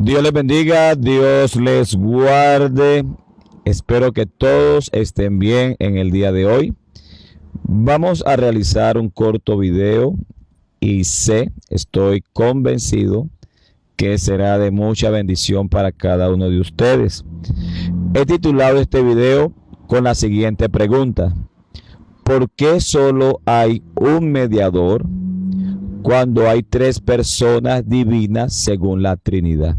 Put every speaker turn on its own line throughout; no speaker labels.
Dios les bendiga, Dios les guarde. Espero que todos estén bien en el día de hoy. Vamos a realizar un corto video y estoy convencido que será de mucha bendición para cada uno de ustedes. He titulado este video con la siguiente pregunta: ¿por qué solo hay un mediador cuando hay tres personas divinas según la Trinidad?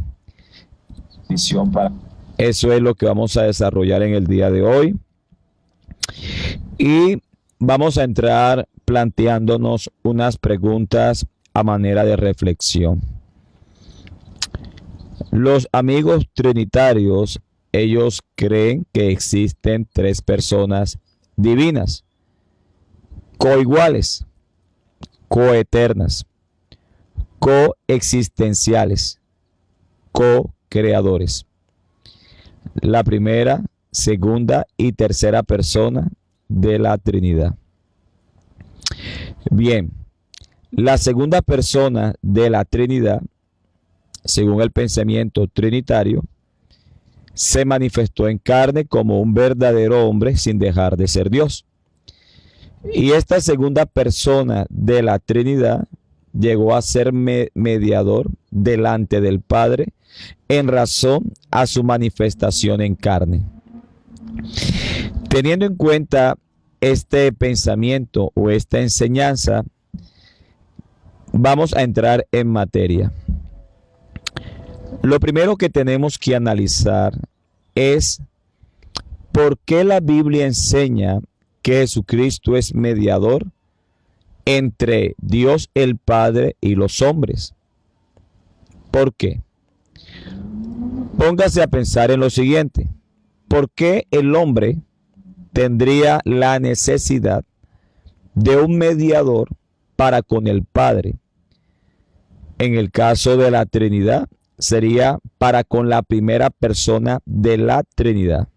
Eso es lo que vamos a desarrollar en el día de hoy. Y vamos a entrar planteándonos unas preguntas a manera de reflexión. Los amigos trinitarios, ellos creen que existen tres personas divinas, coiguales, coeternas, coexistenciales, co-creadores. La primera, segunda y tercera persona de la Trinidad. Bien, la segunda persona de la Trinidad, según el pensamiento trinitario, se manifestó en carne como un verdadero hombre sin dejar de ser Dios. Y esta segunda persona de la Trinidad llegó a ser mediador delante del Padre en razón a su manifestación en carne. Teniendo en cuenta este pensamiento o esta enseñanza, vamos a entrar en materia. Lo primero que tenemos que analizar es por qué la Biblia enseña que Jesucristo es mediador entre Dios el Padre y los hombres. ¿Por qué? Póngase a pensar en lo siguiente: ¿por qué el hombre tendría la necesidad de un mediador para con el Padre? En el caso de la Trinidad, sería para con la primera persona de la Trinidad.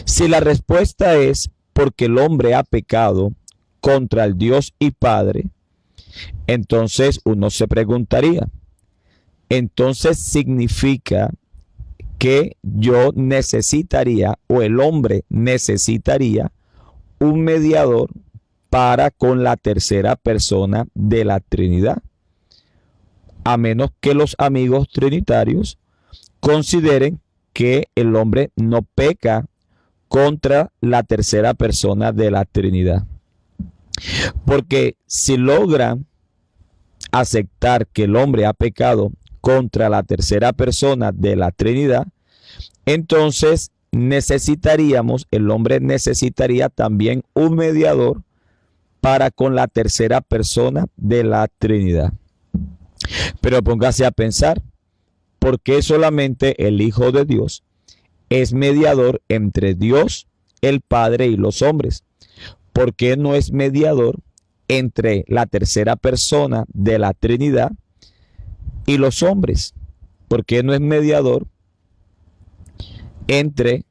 Si la respuesta es porque el hombre ha pecado contra el Dios y Padre, entonces uno se preguntaría, entonces significa que yo necesitaría, o el hombre necesitaría, un mediador para con la tercera persona de la Trinidad, a menos que los amigos trinitarios consideren que el hombre no peca contra la tercera persona de la Trinidad. Porque si logran aceptar que el hombre ha pecado contra la tercera persona de la Trinidad, entonces el hombre necesitaría también un mediador para con la tercera persona de la Trinidad. Pero póngase a pensar, ¿por qué solamente el Hijo de Dios es mediador entre Dios, el Padre y los hombres? ¿Por qué no es mediador entre la tercera persona de la Trinidad y los hombres? ¿Por qué no es mediador entre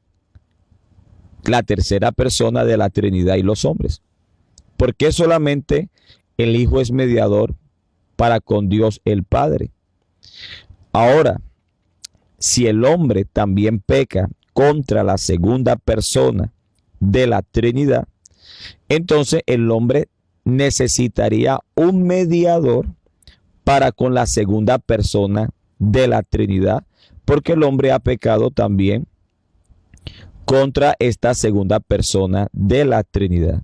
la tercera persona de la Trinidad y los hombres? ¿Por qué solamente el Hijo es mediador para con Dios el Padre? Ahora, si el hombre también peca contra la segunda persona de la Trinidad, entonces el hombre necesitaría un mediador para con la segunda persona de la Trinidad, porque el hombre ha pecado también contra esta segunda persona de la Trinidad.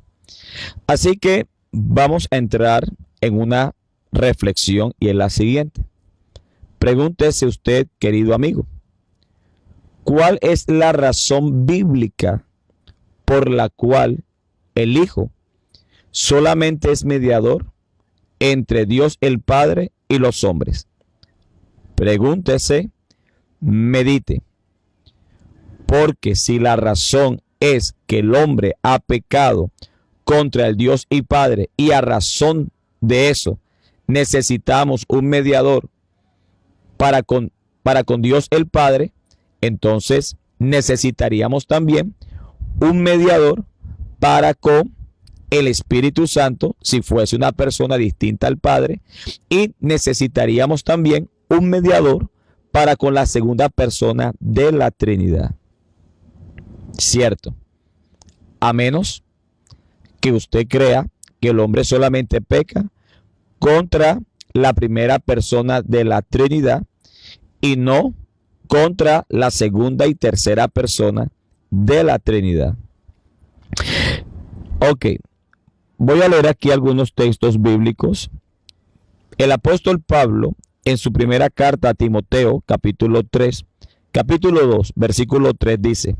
Así que vamos a entrar en una reflexión, y es la siguiente. Pregúntese usted, querido amigo, ¿cuál es la razón bíblica por la cual el Hijo solamente es mediador entre Dios el Padre y los hombres? Pregúntese, medite. Porque si la razón es que el hombre ha pecado contra el Dios y Padre, y a razón de eso necesitamos un mediador para con Dios el Padre, entonces necesitaríamos también un mediador para con el Espíritu Santo, si fuese una persona distinta al Padre, y necesitaríamos también un mediador para con la segunda persona de la Trinidad. Cierto. A menos que usted crea que el hombre solamente peca contra la primera persona de la Trinidad y no contra la segunda y tercera persona de la Trinidad. Ok, voy a leer aquí algunos textos bíblicos. El apóstol Pablo, en su primera carta a Timoteo, capítulo 2, versículo 3, dice: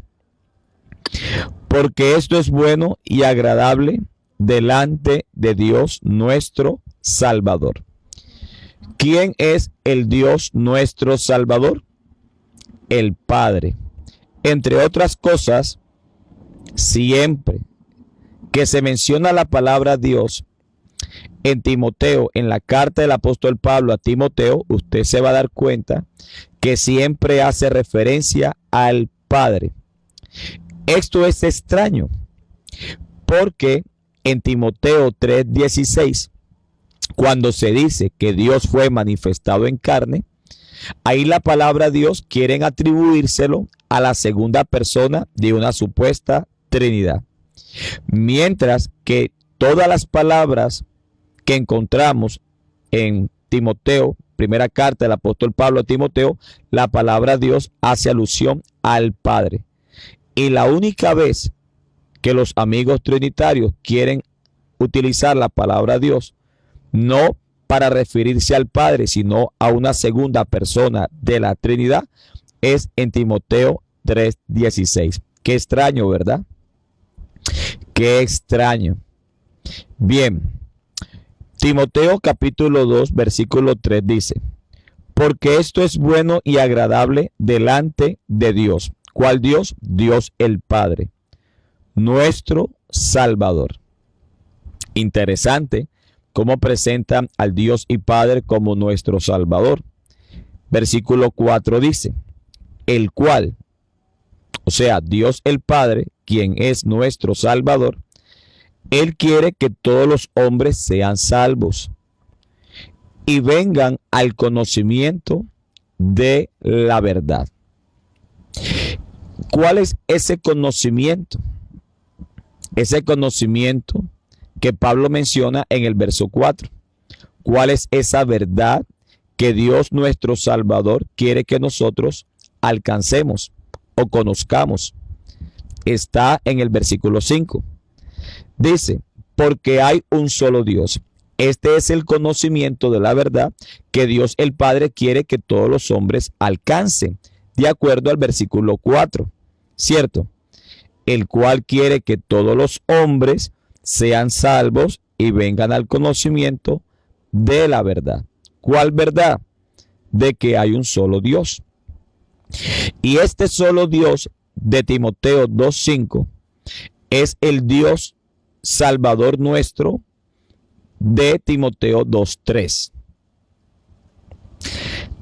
porque esto es bueno y agradable delante de Dios nuestro Salvador. ¿Quién es el Dios nuestro Salvador? El Padre. Entre otras cosas, siempre que se menciona la palabra Dios en Timoteo, en la carta del apóstol Pablo a Timoteo, usted se va a dar cuenta que siempre hace referencia al Padre. Esto es extraño, porque en Timoteo 3:16, cuando se dice que Dios fue manifestado en carne, ahí la palabra Dios quieren atribuírselo a la segunda persona de una supuesta Trinidad. Mientras que todas las palabras que encontramos en Timoteo, primera carta del apóstol Pablo a Timoteo, la palabra Dios hace alusión al Padre. Y la única vez que los amigos trinitarios quieren utilizar la palabra Dios, no para referirse al Padre, sino a una segunda persona de la Trinidad, es en Timoteo 3:16. Qué extraño, ¿verdad? Qué extraño. Bien, Timoteo capítulo 2, versículo 3 dice: porque esto es bueno y agradable delante de Dios. ¿Cuál Dios? Dios el Padre, nuestro Salvador. Interesante cómo presentan al Dios y Padre como nuestro Salvador. Versículo 4 dice: el cual, o sea, Dios el Padre, quien es nuestro Salvador, Él quiere que todos los hombres sean salvos y vengan al conocimiento de la verdad. ¿Cuál es ese conocimiento? Ese conocimiento que Pablo menciona en el verso 4. ¿Cuál es esa verdad que Dios nuestro Salvador quiere que nosotros alcancemos o conozcamos? Está en el versículo 5. Dice: porque hay un solo Dios. Este es el conocimiento de la verdad que Dios el Padre quiere que todos los hombres alcancen, de acuerdo al versículo 4, ¿cierto? El cual quiere que todos los hombres sean salvos y vengan al conocimiento de la verdad. ¿Cuál verdad? De que hay un solo Dios. Y este solo Dios de Timoteo 2:5 es el Dios Salvador nuestro de Timoteo 2:3.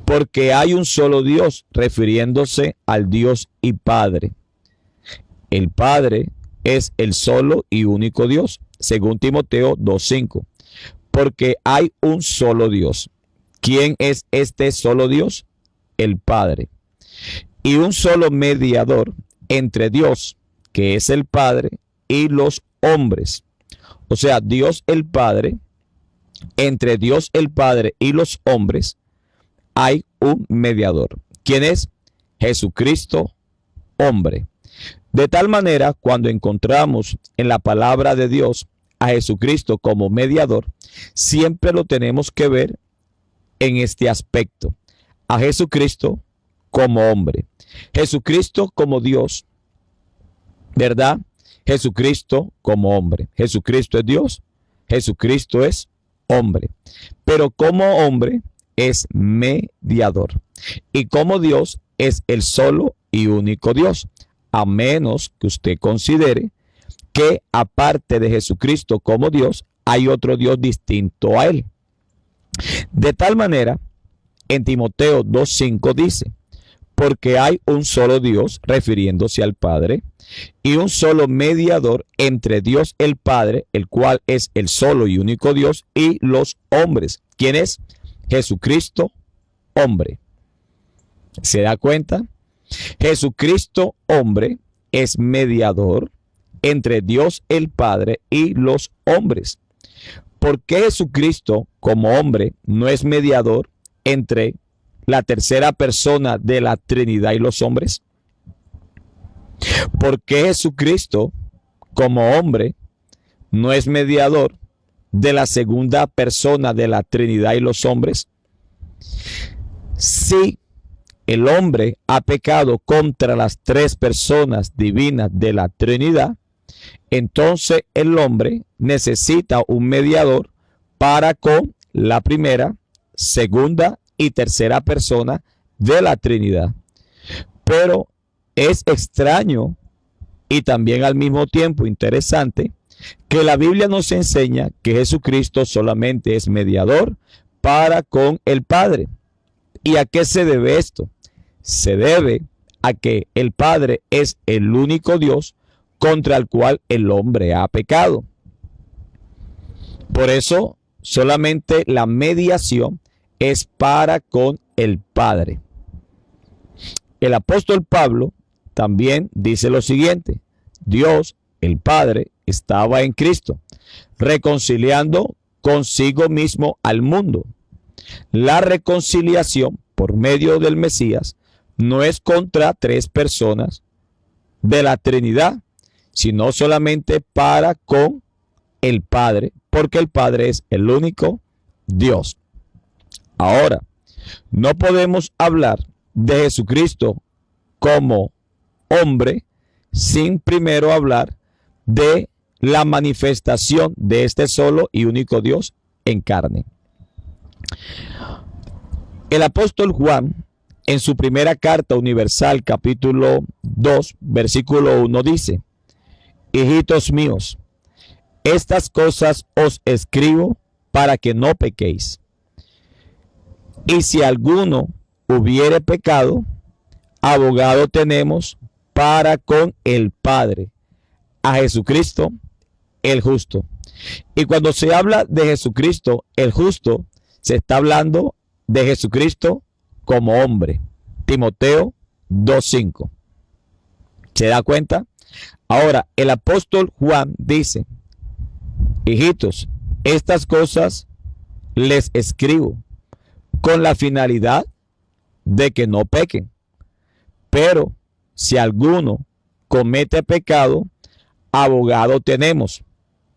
Porque hay un solo Dios, refiriéndose al Dios y Padre. El Padre es el solo y único Dios, según Timoteo 2:5. Porque hay un solo Dios. ¿Quién es este solo Dios? El Padre. Y un solo mediador entre Dios, que es el Padre, y los hombres. O sea, Dios el Padre, entre Dios el Padre y los hombres, hay un mediador. ¿Quién es? Jesucristo, hombre. De tal manera, cuando encontramos en la palabra de Dios a Jesucristo como mediador, siempre lo tenemos que ver en este aspecto. A Jesucristo como hombre. Jesucristo como Dios, ¿verdad? Jesucristo como hombre. Jesucristo es Dios, Jesucristo es hombre. Pero como hombre es mediador. Y como Dios es el solo y único Dios. A menos que usted considere que aparte de Jesucristo como Dios, hay otro Dios distinto a Él. De tal manera, en Timoteo 2:5 dice: porque hay un solo Dios, refiriéndose al Padre, y un solo mediador entre Dios el Padre, el cual es el solo y único Dios, y los hombres. ¿Quién es? Jesucristo, hombre. ¿Se da cuenta? Jesucristo, hombre, es mediador entre Dios el Padre y los hombres. ¿Por qué Jesucristo, como hombre, no es mediador entre la tercera persona de la Trinidad y los hombres? ¿Por qué Jesucristo, como hombre, no es mediador de la segunda persona de la Trinidad y los hombres? Si el hombre ha pecado contra las tres personas divinas de la Trinidad, entonces el hombre necesita un mediador para con la primera, segunda y tercera persona de la Trinidad. Pero es extraño y también al mismo tiempo interesante que la Biblia nos enseña que Jesucristo solamente es mediador para con el Padre. ¿Y a qué se debe esto? Se debe a que el Padre es el único Dios contra el cual el hombre ha pecado. Por eso solamente la mediación es para con el Padre. El apóstol Pablo también dice lo siguiente: Dios, el Padre, estaba en Cristo, reconciliando consigo mismo al mundo. La reconciliación por medio del Mesías no es contra tres personas de la Trinidad, sino solamente para con el Padre, porque el Padre es el único Dios. Ahora, no podemos hablar de Jesucristo como hombre sin primero hablar de la manifestación de este solo y único Dios en carne. El apóstol Juan, en su primera carta universal, capítulo 2, versículo 1, dice: hijitos míos, estas cosas os escribo para que no pequéis. Y si alguno hubiere pecado, abogado tenemos para con el Padre, a Jesucristo el justo. Y cuando se habla de Jesucristo el justo, se está hablando de Jesucristo como hombre. Timoteo 2:5. ¿Se da cuenta? Ahora, el apóstol Juan dice: hijitos, estas cosas les escribo con la finalidad de que no pequen. Pero si alguno comete pecado, abogado tenemos.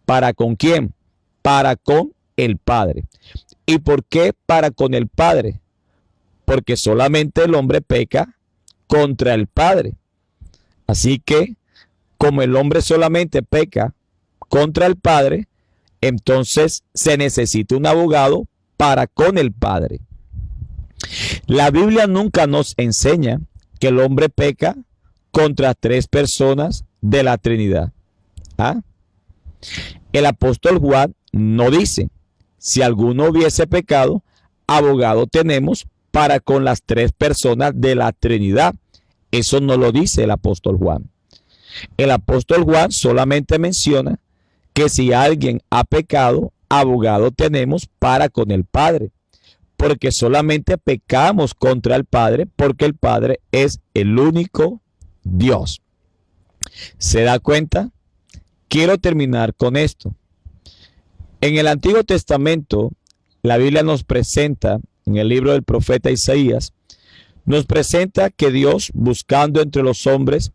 ¿Para con quién? Para con el Padre. ¿Y por qué para con el Padre? Porque solamente el hombre peca contra el Padre. Así que, como el hombre solamente peca contra el Padre, entonces se necesita un abogado para con el Padre. La Biblia nunca nos enseña que el hombre peca contra tres personas de la Trinidad. ¿Ah? El apóstol Juan no dice: si alguno hubiese pecado, abogado tenemos para con las tres personas de la Trinidad. Eso no lo dice el apóstol Juan. El apóstol Juan solamente menciona que si alguien ha pecado, abogado tenemos para con el Padre, porque solamente pecamos contra el Padre, porque el Padre es el único Dios. ¿Se da cuenta? Quiero terminar con esto. En el Antiguo Testamento, la Biblia nos presenta, en el libro del profeta Isaías, nos presenta que Dios, buscando entre los hombres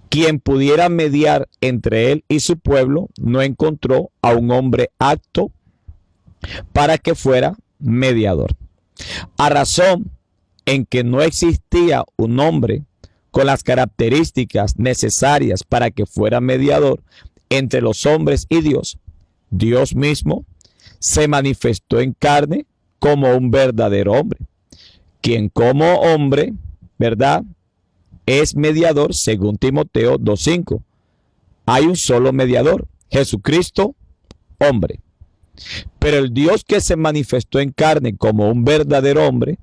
quien pudiera mediar entre él y su pueblo, no encontró a un hombre apto para que fuera mediador. A razón en que no existía un hombre con las características necesarias para que fuera mediador entre los hombres y Dios, Dios mismo se manifestó en carne como un verdadero hombre, quien como hombre, ¿verdad?, es mediador según Timoteo 2:5. Hay un solo mediador, Jesucristo, hombre. Pero el Dios que se manifestó en carne como un verdadero hombre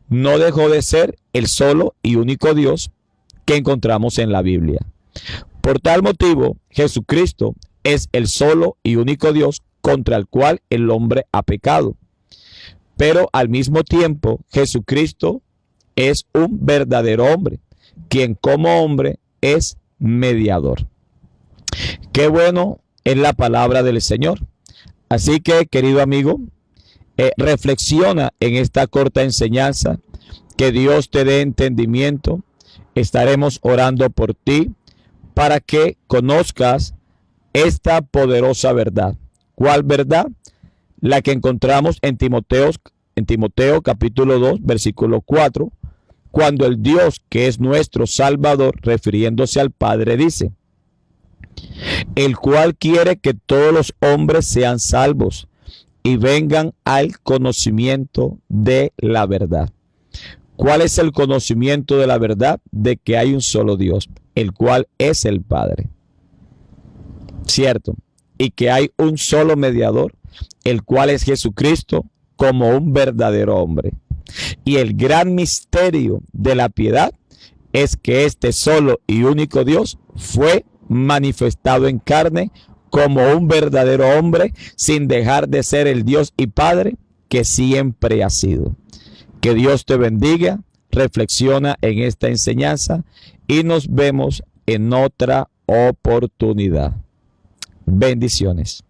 no dejó de ser el solo y único Dios que encontramos en la Biblia. Por tal motivo, Jesucristo es el solo y único Dios contra el cual el hombre ha pecado. Pero al mismo tiempo, Jesucristo es un verdadero hombre, quien como hombre es mediador. Qué bueno es la palabra del Señor. Así que, querido amigo, reflexiona en esta corta enseñanza. Que Dios te dé entendimiento. Estaremos orando por ti para que conozcas esta poderosa verdad. ¿Cuál verdad? La que encontramos en Timoteo capítulo 2, versículo 4, cuando el Dios que es nuestro Salvador, refiriéndose al Padre, dice: el cual quiere que todos los hombres sean salvos y vengan al conocimiento de la verdad. ¿Cuál es el conocimiento de la verdad? De que hay un solo Dios, el cual es el Padre. ¿Cierto? Y que hay un solo mediador, el cual es Jesucristo, como un verdadero hombre. Y el gran misterio de la piedad es que este solo y único Dios fue manifestado en carne como un verdadero hombre, sin dejar de ser el Dios y Padre que siempre ha sido. Que Dios te bendiga, reflexiona en esta enseñanza y nos vemos en otra oportunidad. Bendiciones.